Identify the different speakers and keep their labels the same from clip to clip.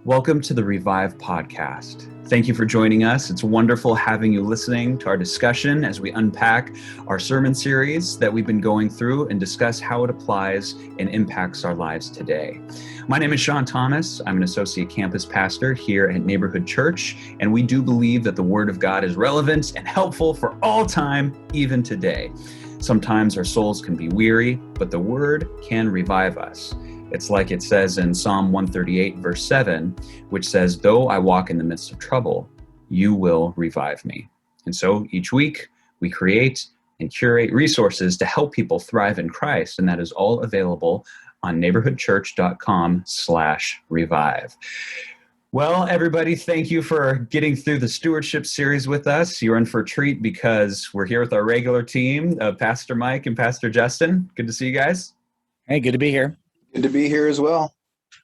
Speaker 1: Welcome to the Revive podcast. Thank you for joining us. It's wonderful having you listening to our discussion as we unpack our sermon series that we've been going through and discuss how it applies and impacts our lives today. My name is Shawn Thomas. I'm an associate campus pastor here at Neighborhood Church, and we do believe that the Word of God is relevant and helpful for all time, even today. Sometimes our souls can be weary, but the Word can revive us. It's like it says in Psalm 138, verse 7, which says, "Though I walk in the midst of trouble, you will revive me." And so each week we create and curate resources to help people thrive in Christ, and that is all available on neighborhoodchurch.com/revive. Well, everybody, thank you for getting through the Stewardship Series with us. You're in for a treat because we're here with our regular team, Pastor Mike and Pastor Justin. Good to see you guys.
Speaker 2: Hey, good to be here.
Speaker 3: Good to be here as well.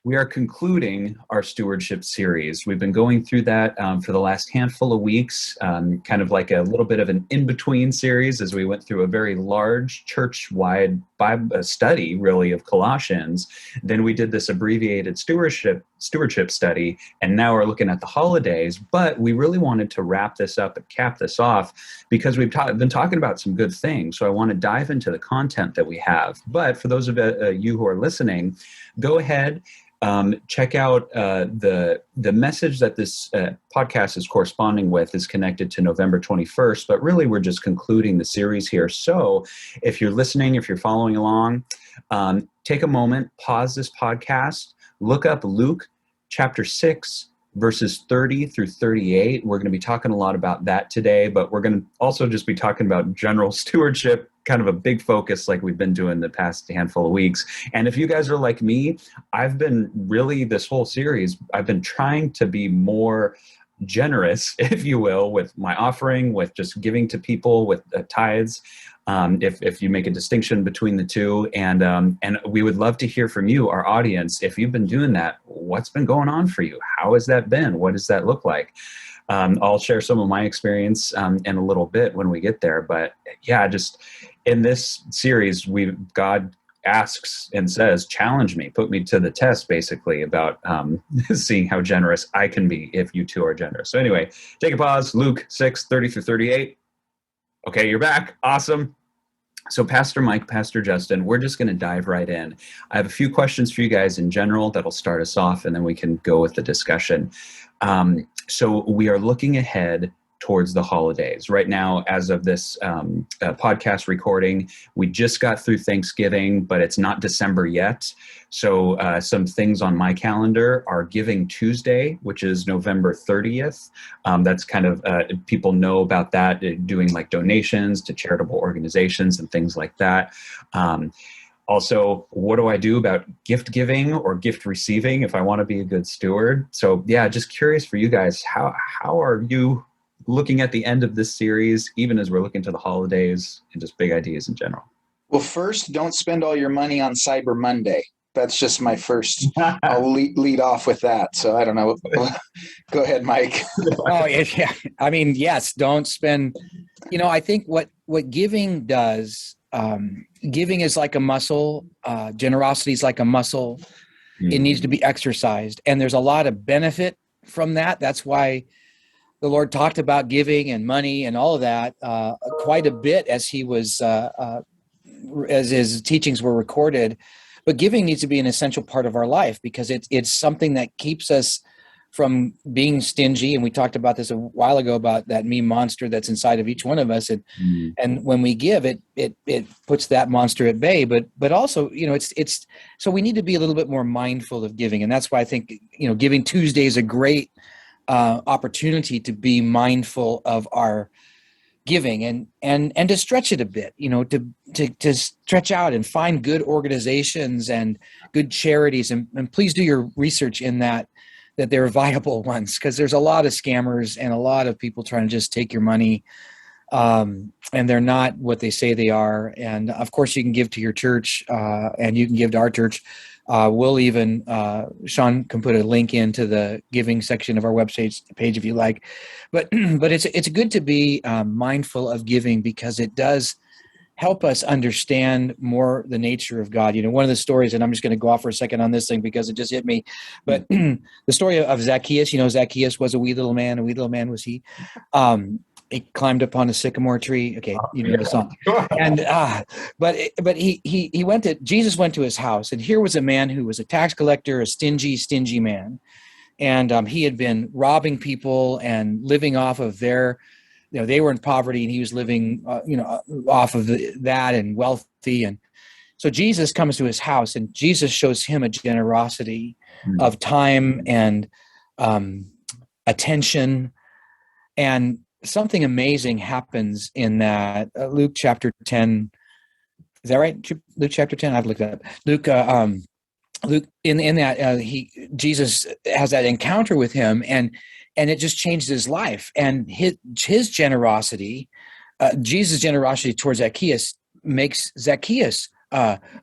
Speaker 1: We are concluding our Stewardship Series. We've been going through that for the last handful of weeks, kind of like a little bit of an in-between series as we went through a very large church-wide Bible study, really, of Colossians. Then we did this abbreviated stewardship study, and now we're looking at the holidays. But we really wanted to wrap this up and cap this off because we've been talking about some good things. So I want to dive into the content that we have. But for those of you who are listening, go ahead. Check out the message that this podcast is corresponding with is connected to November 21st, but really we're just concluding the series here. So if you're listening, if you're following along, take a moment, pause this podcast, look up Luke chapter 6, verses 30 through 38. We're going to be talking a lot about that today, but we're going to also just be talking about general stewardship, kind of a big focus like we've been doing the past handful of weeks. And if you guys are like me, I've been really, this whole series, I've been trying to be more generous, if you will, with my offering, with just giving to people, with tithes, if you make a distinction between the two. And we would love to hear from you, our audience. If you've been doing that, what's been going on for you? How has that been? What does that look like? I'll share some of my experience in a little bit when we get there. But yeah, just in this series, God asks and says, challenge me, put me to the test, basically, about seeing how generous I can be if you too are generous. So anyway, take a pause. Luke 6, 30 through 38. Okay, you're back. Awesome. So Pastor Mike, Pastor Justin, we're just going to dive right in. I have a few questions for you guys in general that'll start us off, and then we can go with the discussion. So we are looking ahead towards the holidays. Right now, as of this podcast recording, we just got through Thanksgiving, but it's not December yet. So some things on my calendar are Giving Tuesday, which is November 30th. That's kind of, people know about that, doing like donations to charitable organizations and things like that. Also, what do I do about gift giving or gift receiving if I want to be a good steward? So yeah, just curious for you guys, how are you looking at the end of this series, even as we're looking to the holidays and just big ideas in general?
Speaker 3: Well, first, don't spend all your money on Cyber Monday. That's just my first. I'll lead off with that. So I don't know. Go ahead, Mike.
Speaker 2: Oh, yeah. I mean, yes, don't spend. I think what giving does, giving is like a muscle. Generosity is like a muscle. Mm-hmm. It needs to be exercised. And there's a lot of benefit from that. That's why the Lord talked about giving and money and all of that quite a bit as he was, as his teachings were recorded. But giving needs to be an essential part of our life because it's something that keeps us from being stingy. And we talked about this a while ago about that me monster that's inside of each one of us. And when we give, it puts that monster at bay. But also, it's so we need to be a little bit more mindful of giving. And that's why I think, Giving Tuesday is a great opportunity to be mindful of our giving and to stretch it a bit, to stretch out and find good organizations and good charities. And please do your research in that they're viable ones, because there's a lot of scammers and a lot of people trying to just take your money. And they're not what they say they are. And of course you can give to your church and you can give to our church. We'll even, Shawn can put a link into the giving section of our website page if you like, but it's good to be mindful of giving because it does help us understand more the nature of God. One of the stories, and I'm just going to go off for a second on this thing because it just hit me, but the story of Zacchaeus, Zacchaeus was a wee little man was he. He climbed upon a sycamore tree. Okay, the song. And but he went to Jesus went to his house, and here was a man who was a tax collector, a stingy man, and he had been robbing people and living off of their, they were in poverty, and he was living, off of that and wealthy. And so Jesus comes to his house, and Jesus shows him a generosity of time and attention, and something amazing happens in that. Luke chapter 10. Is that right? Luke chapter 10. I've looked that up. Luke in that Jesus has that encounter with him, and it just changed his life. And his generosity, Jesus' generosity towards Zacchaeus, makes Zacchaeus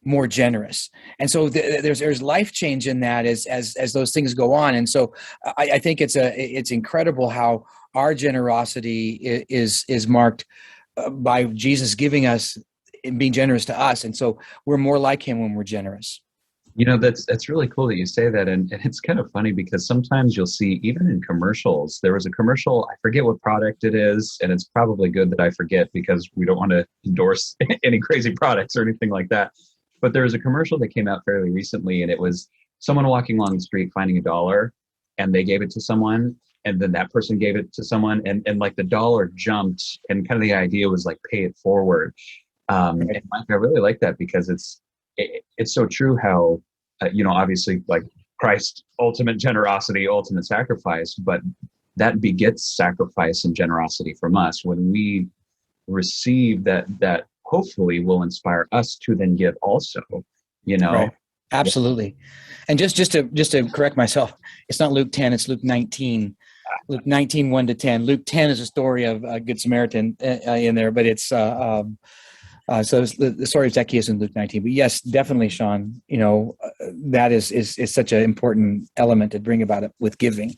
Speaker 2: more generous. And so there's life change in that as those things go on. And so I think it's incredible how our generosity is marked by Jesus giving us and being generous to us. And so we're more like him when we're generous.
Speaker 1: That's really cool that you say that. And it's kind of funny because sometimes you'll see, even in commercials, there was a commercial, I forget what product it is, and it's probably good that I forget because we don't want to endorse any crazy products or anything like that. But there was a commercial that came out fairly recently, and it was someone walking along the street finding $1, and they gave it to someone, and then that person gave it to someone, and like the dollar jumped, and kind of the idea was like pay it forward. And Mike, I really like that because it's so true how, obviously, like Christ's ultimate generosity, ultimate sacrifice, but that begets sacrifice and generosity from us. When we receive that hopefully will inspire us to then give also,
Speaker 2: Right. Absolutely. And just to correct myself, it's not Luke 10, it's Luke 19. Luke 19, 1-10. Luke 10 is a story of a Good Samaritan in there, but it's so the story of Zacchaeus in Luke 19. But yes, definitely, Shawn, that is such an important element to bring about it with giving.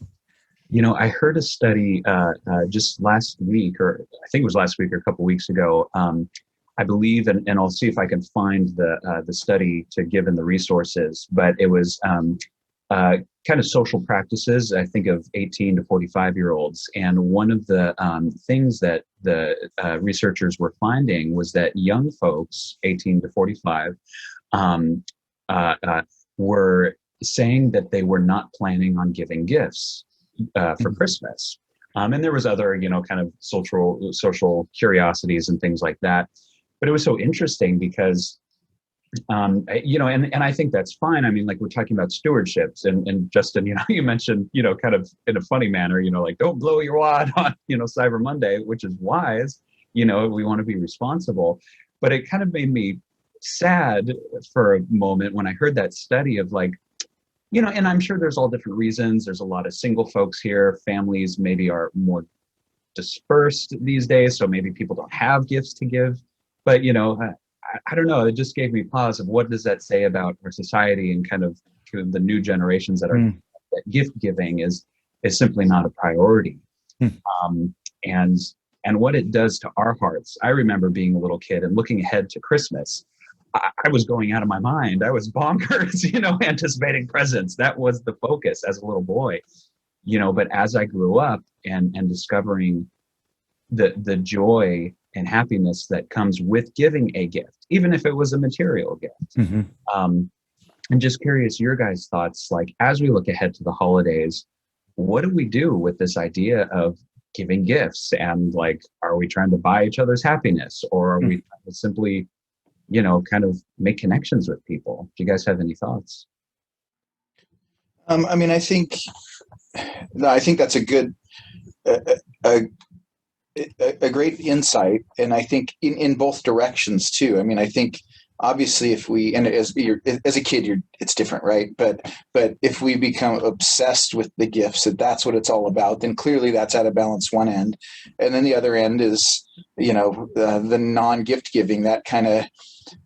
Speaker 1: I heard a study just last week, or I think it was last week or a couple of weeks ago, I believe, and I'll see if I can find the study to give in the resources, but it was kind of social practices, I think, of 18 to 45-year-olds. And one of the things that the researchers were finding was that young folks, 18 to 45, were saying that they were not planning on giving gifts for Christmas. And there was other, kind of social curiosities and things like that. But it was so interesting because and I think that's fine. I mean, like, we're talking about stewardships, and Justin, you mentioned, kind of in a funny manner, like, don't blow your wad on, Cyber Monday, which is wise. We want to be responsible. But it kind of made me sad for a moment when I heard that study of, like, and I'm sure there's all different reasons. There's a lot of single folks here. Families maybe are more dispersed these days, so maybe people don't have gifts to give. But, I don't know. It just gave me pause of what does that say about our society and kind of the new generations that are that gift giving is simply not a priority. And what it does to our hearts. I remember being a little kid and looking ahead to Christmas. I was going out of my mind. I was bonkers, anticipating presents. That was the focus as a little boy, but as I grew up and discovering the joy and happiness that comes with giving a gift, even if it was a material gift. I'm just curious your guys' thoughts, like, as we look ahead to the holidays, what do we do with this idea of giving gifts? And, like, are we trying to buy each other's happiness, or are we trying to simply, kind of make connections with people? Do you guys have any thoughts?
Speaker 3: I mean, I think that's a good, a great insight, and I think in both directions too. I mean, I think obviously if we, and as a kid, it's different, right? But if we become obsessed with the gifts, that's what it's all about, then clearly that's out of balance one end, and then the other end is the non-gift giving. That kind of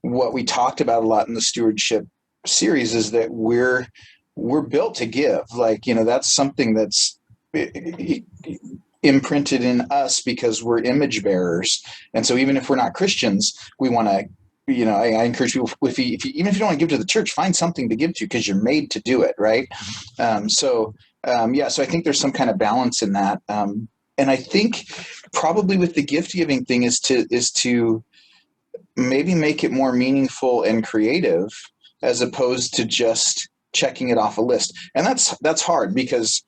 Speaker 3: what we talked about a lot in the Stewardship series is that we're built to give. Like, that's something that's imprinted in us because we're image bearers. And so even if we're not Christians, we want to, I encourage people, even if you don't want to give to the church, find something to give to because you're made to do it, right? So I think there's some kind of balance in that. And I think probably with the gift giving thing is to maybe make it more meaningful and creative as opposed to just checking it off a list. And that's hard because,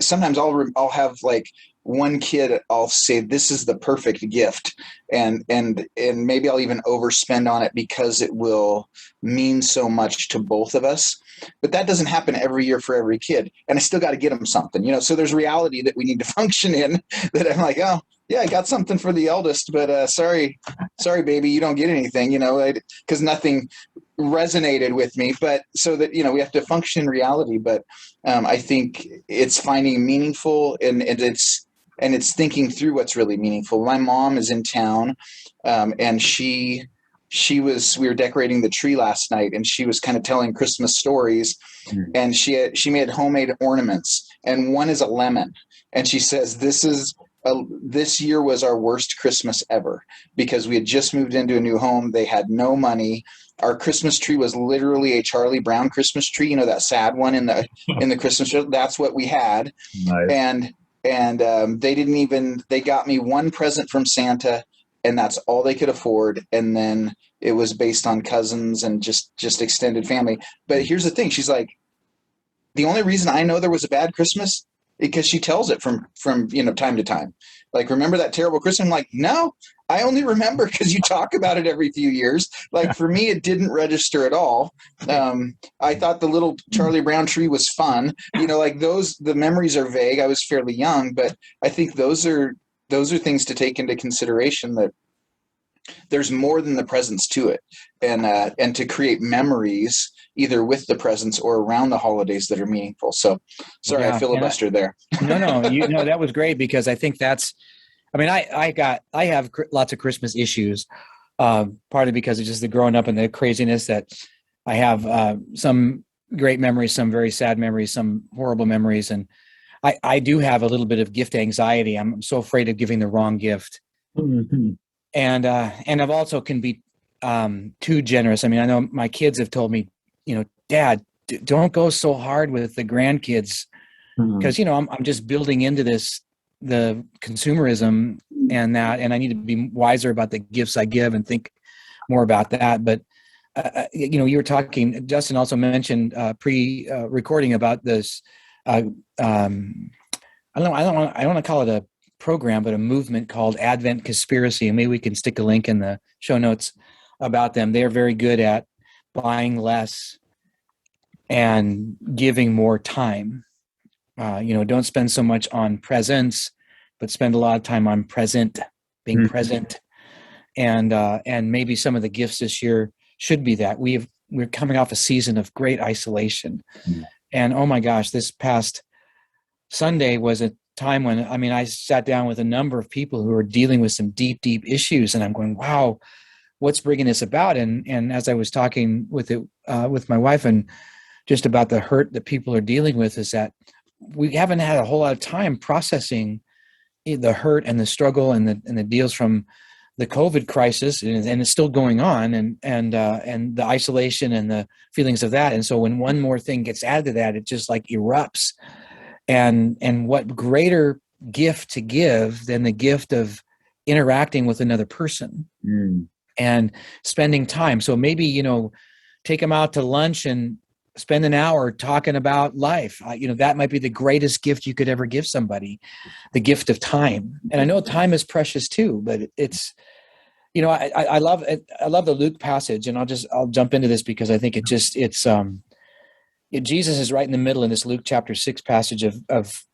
Speaker 3: sometimes I'll have like one kid, I'll say, this is the perfect gift. And maybe I'll even overspend on it because it will mean so much to both of us. But that doesn't happen every year for every kid. And I still got to get them something, so there's reality that we need to function in that I'm like, oh yeah, I got something for the eldest, but sorry, baby, you don't get anything, because nothing resonated with me. But so that, we have to function in reality. But I think it's finding meaningful and it's thinking through what's really meaningful. My mom is in town, and we were decorating the tree last night, and she was kind of telling Christmas stories, and she made homemade ornaments, and one is a lemon, and she says this year was our worst Christmas ever because we had just moved into a new home. They had no money. Our Christmas tree was literally a Charlie Brown Christmas tree, that sad one in the Christmas tree. That's what we had. Nice. And they got me one present from Santa, and that's all they could afford. And then it was based on cousins and just extended family. But here's the thing. She's like, the only reason I know there was a bad Christmas because she tells it from time to time. Like, remember that terrible Christmas? I'm like, no, I only remember because you talk about it every few years. Like, for me, it didn't register at all. I thought the little Charlie Brown tree was fun. The memories are vague. I was fairly young, but I think those are things to take into consideration, that there's more than the presents to it, and to create memories either with the presents or around the holidays that are meaningful. So sorry, I filibustered there.
Speaker 2: No, that was great, because I think I have lots of Christmas issues, partly because of just the growing up and the craziness that I have, some great memories, some very sad memories, some horrible memories. And I do have a little bit of gift anxiety. I'm so afraid of giving the wrong gift. Mm-hmm. And I've also can be too generous. I mean, I know my kids have told me, Dad, don't go so hard with the grandkids, because I'm just building into the consumerism and I need to be wiser about the gifts I give and think more about that. But you were talking. Justin also mentioned pre-recording about this. I don't want to call it a program, but a movement called Advent Conspiracy, and maybe we can stick a link in the show notes about them. They're very good at buying less and giving more time. Don't spend so much on presents, but spend a lot of time on being present. And maybe some of the gifts this year should be that. We're coming off a season of great isolation. And oh my gosh, this past Sunday was a time when, I sat down with a number of people who are dealing with some deep, deep issues, and I'm going, wow, what's bringing this about? And as I was talking with my wife, and just about the hurt that people are dealing with, is that we haven't had a whole lot of time processing the hurt and the struggle and the deals from the COVID crisis, and it's still going on, and the isolation and the feelings of that. And so when one more thing gets added to that, it just like erupts. And what greater gift to give than the gift of interacting with another person and spending time. So maybe, take them out to lunch and spend an hour talking about life. That might be the greatest gift you could ever give somebody, the gift of time. And I know time is precious too, but it's, I love it. I love the Luke passage, and I'll jump into this because I think Jesus is right in the middle in this Luke chapter 6 passage of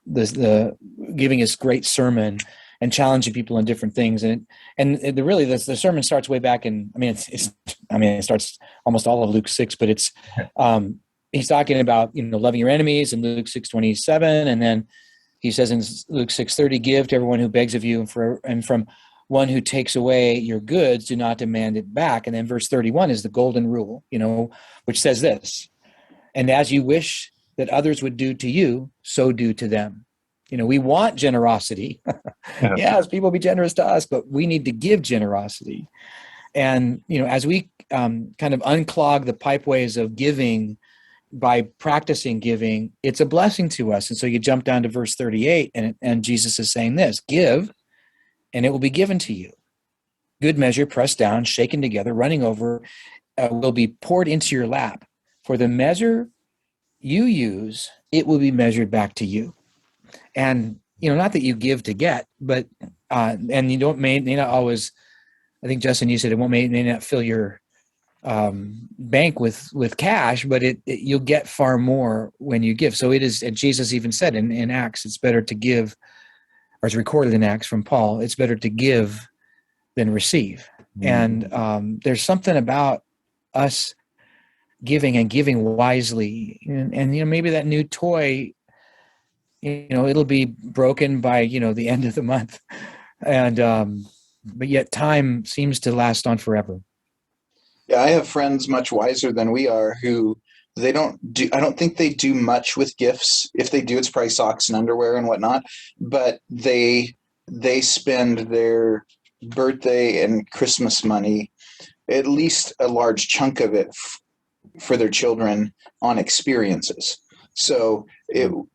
Speaker 2: the giving his great sermon and challenging people on different things. The sermon starts way back in, it starts almost all of Luke 6, but it's, he's talking about, loving your enemies in Luke 6:27. And then he says in Luke 6:30, give to everyone who begs of you, and from one who takes away your goods, do not demand it back. And then verse 31 is the golden rule, which says this: and as you wish that others would do to you, so do to them. We want generosity. Yes, people be generous to us, but we need to give generosity. And, as we kind of unclog the pipeways of giving by practicing giving, it's a blessing to us. And so you jump down to verse 38, and Jesus is saying this: give, and it will be given to you. Good measure, pressed down, shaken together, running over, will be poured into your lap. For the measure you use, it will be measured back to you. And, not that you give to get, but, and you may not always, I think, Justin, you said it may not fill your bank with cash, but you'll get far more when you give. So it is, and Jesus even said in Acts, it's better to give, or it's recorded in Acts from Paul, it's better to give than receive. Mm-hmm. And there's something about us giving and giving wisely, and maybe that new toy, it'll be broken by the end of the month, and but yet time seems to last on forever.
Speaker 3: Yeah, I have friends much wiser than we are who I don't think they do much with gifts. If they do, it's probably socks and underwear and whatnot, but they spend their birthday and Christmas money, at least a large chunk of it, for their children on experiences. So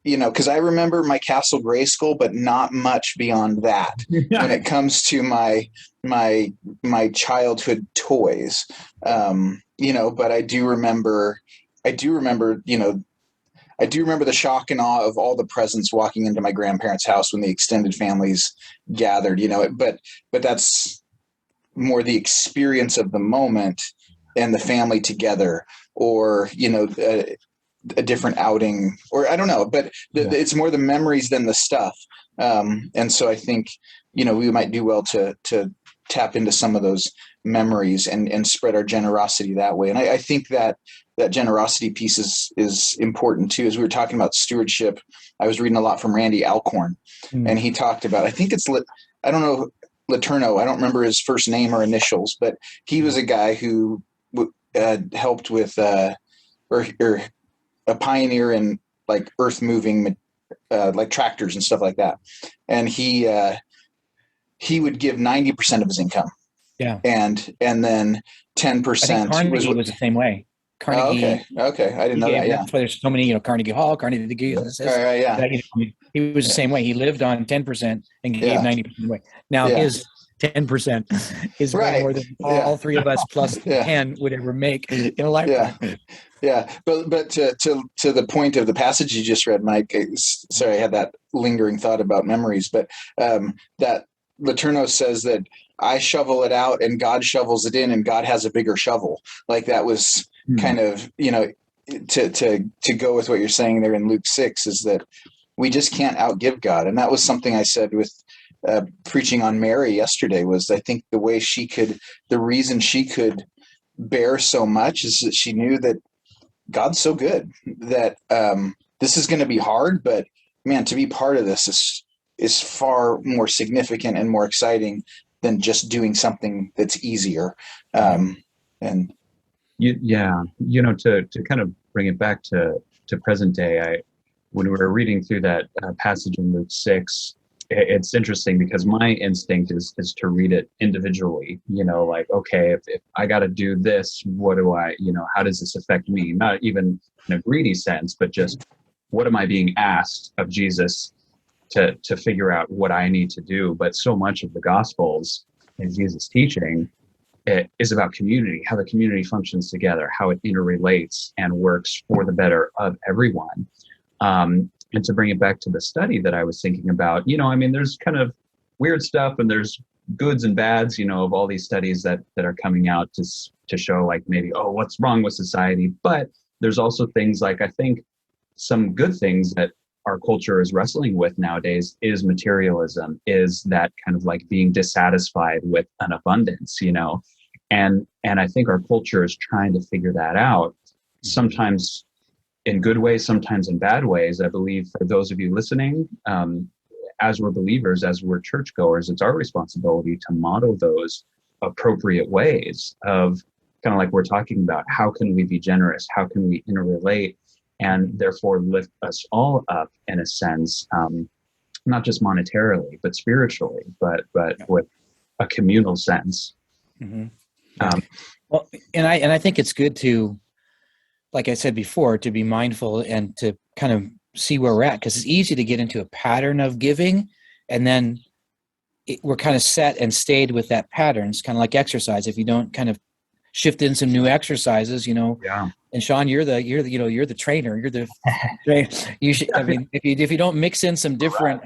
Speaker 3: because I remember my Castle Grayskull, but not much beyond that. Yeah. When it comes to my childhood toys, but I do remember the shock and awe of all the presents walking into my grandparents' house when the extended families gathered. But that's more the experience of the moment and the family together, or a different outing, or I don't know, but it's more the memories than the stuff. And so I think, we might do well to tap into some of those memories and spread our generosity that way. And I think that generosity piece is important too. As we were talking about stewardship, I was reading a lot from Randy Alcorn, and he talked about, I think it's, I don't know, Laterno, I don't remember his first name or initials, but he was a guy who helped with, or a pioneer in like earth moving, like tractors and stuff like that. And he would give 90% of his income. Yeah. And then 10%
Speaker 2: Carnegie was the same way. Carnegie.
Speaker 3: Okay. I didn't know that. Yeah.
Speaker 2: That's why there's so many, Carnegie Hall, Carnegie.
Speaker 3: Yeah.
Speaker 2: He was the same way. He lived on 10% and gave 90% away. Now his 10% is way more than all three of us plus 10 would ever make in a lifetime.
Speaker 3: Yeah. But to the point of the passage you just read, Mike, sorry, I had that lingering thought about memories, but that Laterno says that I shovel it out and God shovels it in, and God has a bigger shovel. Like that was kind of, to go with what you're saying there in Luke 6, is that we just can't outgive God. And that was something I said with preaching on Mary yesterday, was I think the reason she could bear so much is that she knew that God's so good, that this is going to be hard, but man, to be part of this is far more significant and more exciting than just doing something that's easier. To kind of bring it back to present day, when we were reading through that passage in Luke 6, it's interesting because my instinct is to read it individually, like, okay, if I got to do this, what do I, how does this affect me? Not even in a greedy sense, but just what am I being asked of Jesus to figure out what I need to do? But so much of the Gospels and Jesus' teaching is about community, how the community functions together, how it interrelates and works for the better of everyone. And to bring it back to the study that I was thinking about, there's kind of weird stuff and there's goods and bads, of all these studies that are coming out to show like maybe, what's wrong with society. But there's also things like, I think some good things that our culture is wrestling with nowadays is materialism, is that kind of like being dissatisfied with an abundance, and I think our culture is trying to figure that out, sometimes in good ways, sometimes in bad ways. I believe for those of you listening, as we're believers, as we're churchgoers, it's our responsibility to model those appropriate ways of kind of like we're talking about, how can we be generous? How can we interrelate and therefore lift us all up in a sense?
Speaker 1: not just monetarily, but spiritually, but with a communal sense.
Speaker 2: Mm-hmm.
Speaker 1: Um,
Speaker 2: Well, and I think it's good to, like I said before, to be mindful and to kind of see where we're at, because it's easy to get into a pattern of giving, and then we're kind of set and stayed with that pattern. It's kind of like exercise. If you don't kind of shift in some new exercises,
Speaker 1: yeah.
Speaker 2: and Shawn, you're the trainer. You're the trainer. You should, I mean, if you don't mix in some different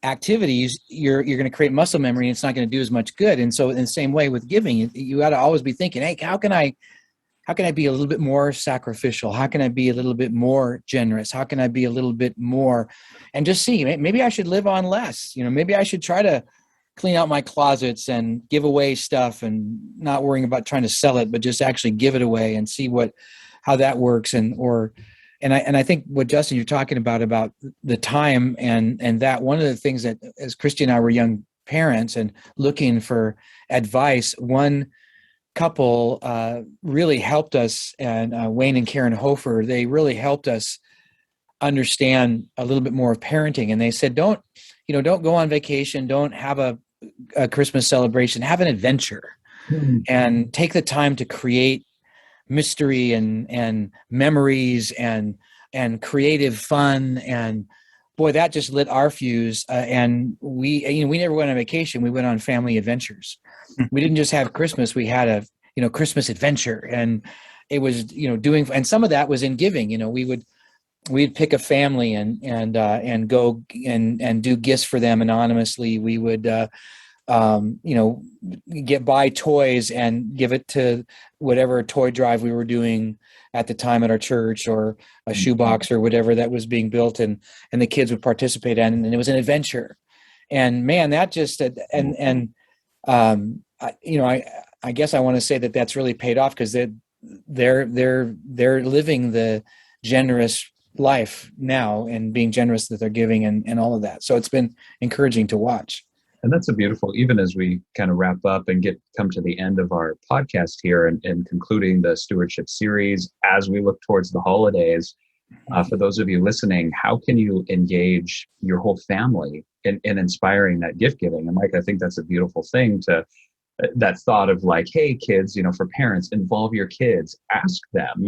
Speaker 2: activities, you're going to create muscle memory, and it's not going to do as much good. And so in the same way with giving, you got to always be thinking, hey, how can I be a little bit more sacrificial? How can I be a little bit more generous? How can I be a little bit more, and just see, maybe I should live on less. Maybe I should try to clean out my closets and give away stuff, and not worrying about trying to sell it, but just actually give it away and see how that works. And I think what, Justin, you're talking about the time and that one of the things that, as Christy and I were young parents and looking for advice, one couple really helped us, and Wayne and Karen Hofer, they really helped us understand a little bit more of parenting. And they said, don't go on vacation, don't have a Christmas celebration, have an adventure, and take the time to create mystery and memories and creative fun. And boy, that just lit our fuse. And we never went on vacation. We went on family adventures. We didn't just have Christmas. We had a Christmas adventure, and it was doing. And some of that was in giving. We'd pick a family and go and do gifts for them anonymously. We would buy toys and give it to whatever toy drive we were doing at the time at our church, or a shoebox or whatever that was being built, and the kids would participate in, and it was an adventure. And man, that just I guess I want to say that that's really paid off, because they're living the generous life now, and being generous that they're giving, and all of that. So it's been encouraging to watch.
Speaker 1: And that's a beautiful, even as we kind of wrap up and come to the end of our podcast here, and concluding the Stewardship Series, as we look towards the holidays, for those of you listening, how can you engage your whole family in inspiring that gift giving? And Mike, I think that's a beautiful thing, that thought of like, hey, kids, for parents, involve your kids, ask them,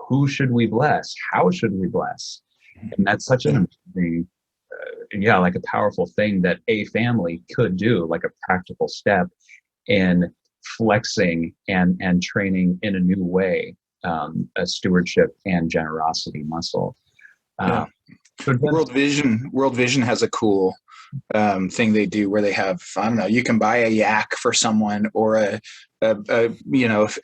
Speaker 1: who should we bless? How should we bless? And that's such an amazing, like a powerful thing that a family could do, like a practical step in flexing and training in a new way, a stewardship and generosity muscle.
Speaker 3: World Vision has a cool thing they do where they have, I don't know, you can buy a yak for someone, or a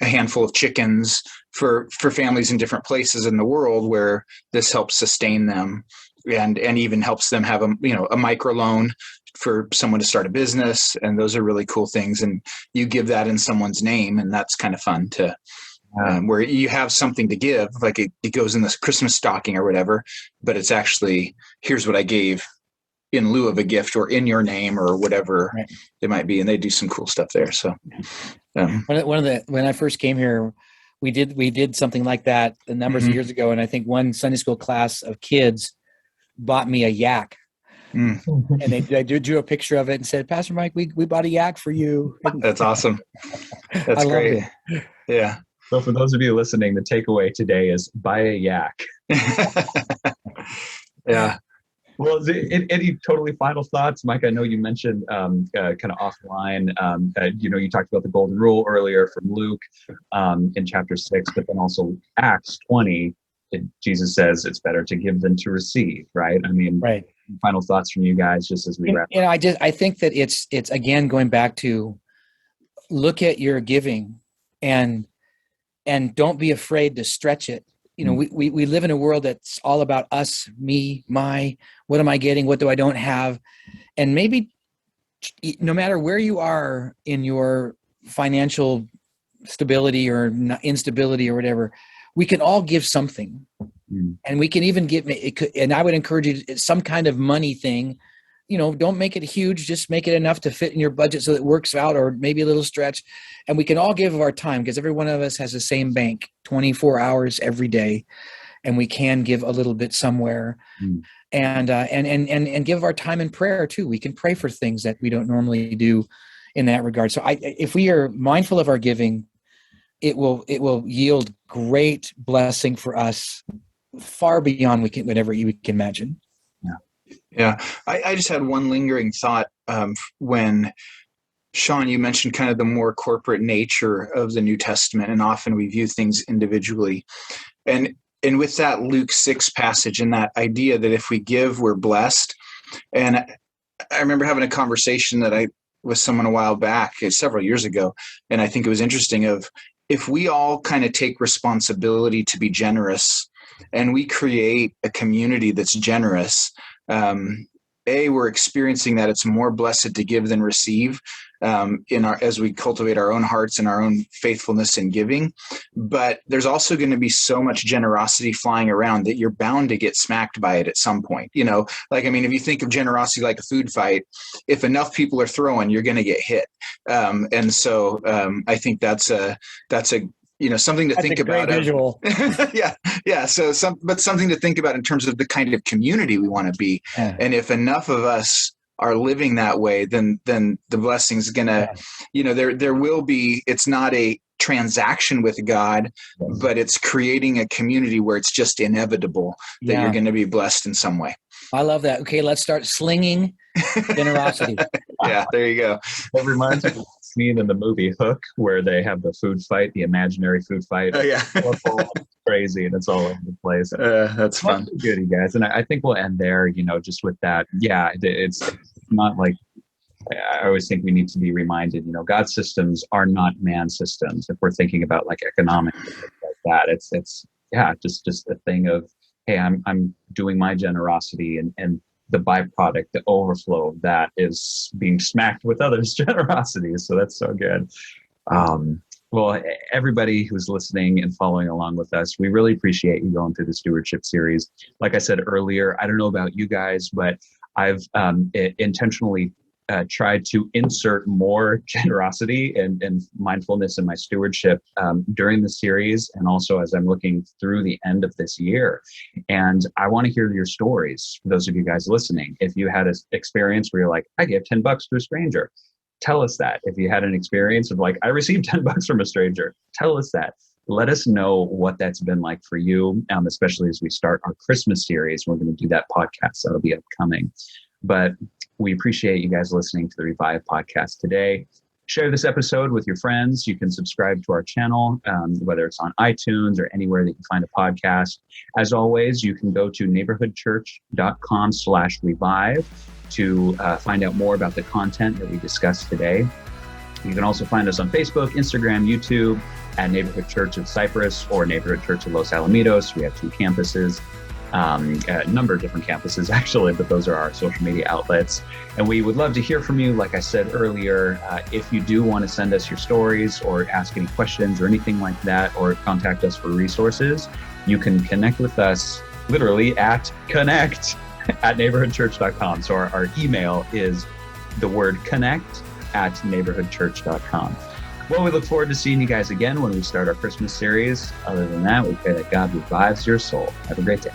Speaker 3: handful of chickens for families in different places in the world, where this helps sustain them, and even helps them have a micro loan for someone to start a business. And those are really cool things. And you give that in someone's name, and that's kind of fun to, where you have something to give, like it goes in this Christmas stocking or whatever, but it's actually, here's what I gave in lieu of a gift, or in your name, or whatever it might be. And they do some cool stuff there. So
Speaker 2: when I first came here, we did something like that a number of years ago. And I think one Sunday school class of kids bought me a yak. And they drew a picture of it and said, Pastor Mike, we bought a yak for you.
Speaker 3: That's awesome. That's great. Yeah.
Speaker 1: So for those of you listening, the takeaway today is buy a yak.
Speaker 3: Yeah.
Speaker 1: Well, any totally final thoughts, Mike? I know you mentioned kind of offline, you talked about the golden rule earlier from Luke in chapter 6, but then also Acts 20, Jesus says it's better to give than to receive, right? I mean,
Speaker 2: right.
Speaker 1: Final thoughts from you guys, just as we wrap up.
Speaker 2: I think that it's again going back to look at your giving and don't be afraid to stretch it. We live in a world that's all about us, me, my, what am I getting? What do I don't have? And maybe no matter where you are in your financial stability or instability or whatever, we can all give something. And we can even give and I would encourage you to, some kind of money thing, don't make it huge, just make it enough to fit in your budget so that it works out, or maybe a little stretch. And we can all give of our time, because every one of us has the same bank, 24 hours every day. and we can give a little bit somewhere. And give our time in prayer too. We can pray for things that we don't normally do in that regard. So if we are mindful of our giving, it will yield great blessing for us, far beyond whatever you can imagine.
Speaker 3: Yeah. I just had one lingering thought when, Shawn, you mentioned kind of the more corporate nature of the New Testament, and often we view things individually. And with that Luke 6 passage and that idea that if we give, we're blessed. And I remember having a conversation with someone a while back, several years ago, and I think it was interesting of, if we all kind of take responsibility to be generous and we create a community that's generous, we're experiencing that it's more blessed to give than receive, as we cultivate our own hearts and our own faithfulness in giving. But there's also going to be so much generosity flying around that you're bound to get smacked by it at some point. If you think of generosity like a food fight, if enough people are throwing, you're going to get hit. And so I think that's something to think about.
Speaker 2: Great visual.
Speaker 3: Yeah. So something to think about in terms of the kind of community we want to be. Yeah. And if enough of us are living that way, then the blessing's gonna, there will be. It's not a transaction with God, but it's creating a community where it's just inevitable that you're going to be blessed in some way.
Speaker 2: I love that. Okay, let's start slinging generosity.
Speaker 3: Yeah, there you go.
Speaker 1: It reminds me of the scene in the movie Hook where they have the food fight, the imaginary food fight.
Speaker 3: Oh, yeah.
Speaker 1: It's crazy, and it's all over the place.
Speaker 3: That's fun.
Speaker 1: Good, you guys. And I think we'll end there, just with that. Yeah, it's not like, I always think we need to be reminded, God's systems are not man's systems. If we're thinking about like economics like that, it's just a thing of, hey, I'm doing my generosity, and the byproduct, the overflow of that is being smacked with others' generosity. So that's so good. Well, everybody who's listening and following along with us, we really appreciate you going through the Stewardship Series. Like I said earlier, I don't know about you guys, but I've intentionally tried to insert more generosity and mindfulness in my stewardship during the series, and also as I'm looking through the end of this year. And I want to hear your stories, for those of you guys listening. If you had an experience where you're like, I gave $10 to a stranger, tell us that. If you had an experience of like, I received $10 from a stranger, tell us that. Let us know what that's been like for you, especially as we start our Christmas series. We're going to do that podcast. That'll be upcoming. But we appreciate you guys listening to the Revive podcast today. Share this episode with your friends. You can subscribe to our channel, whether it's on iTunes or anywhere that you find a podcast. As always, you can go to neighborhoodchurch.com/revive to find out more about the content that we discussed today. You can also find us on Facebook, Instagram, YouTube at Neighborhood Church of Cypress or Neighborhood Church of Los Alamitos. We have 2 campuses. A number of different campuses actually, but those are our social media outlets. And we would love to hear from you. Like I said earlier, if you do want to send us your stories or ask any questions or anything like that, or contact us for resources, you can connect with us literally at connect@neighborhoodchurch.com. So our email is the word connect@neighborhoodchurch.com. Well, we look forward to seeing you guys again when we start our Christmas series. Other than that, we pray that God revives your soul. Have a great day.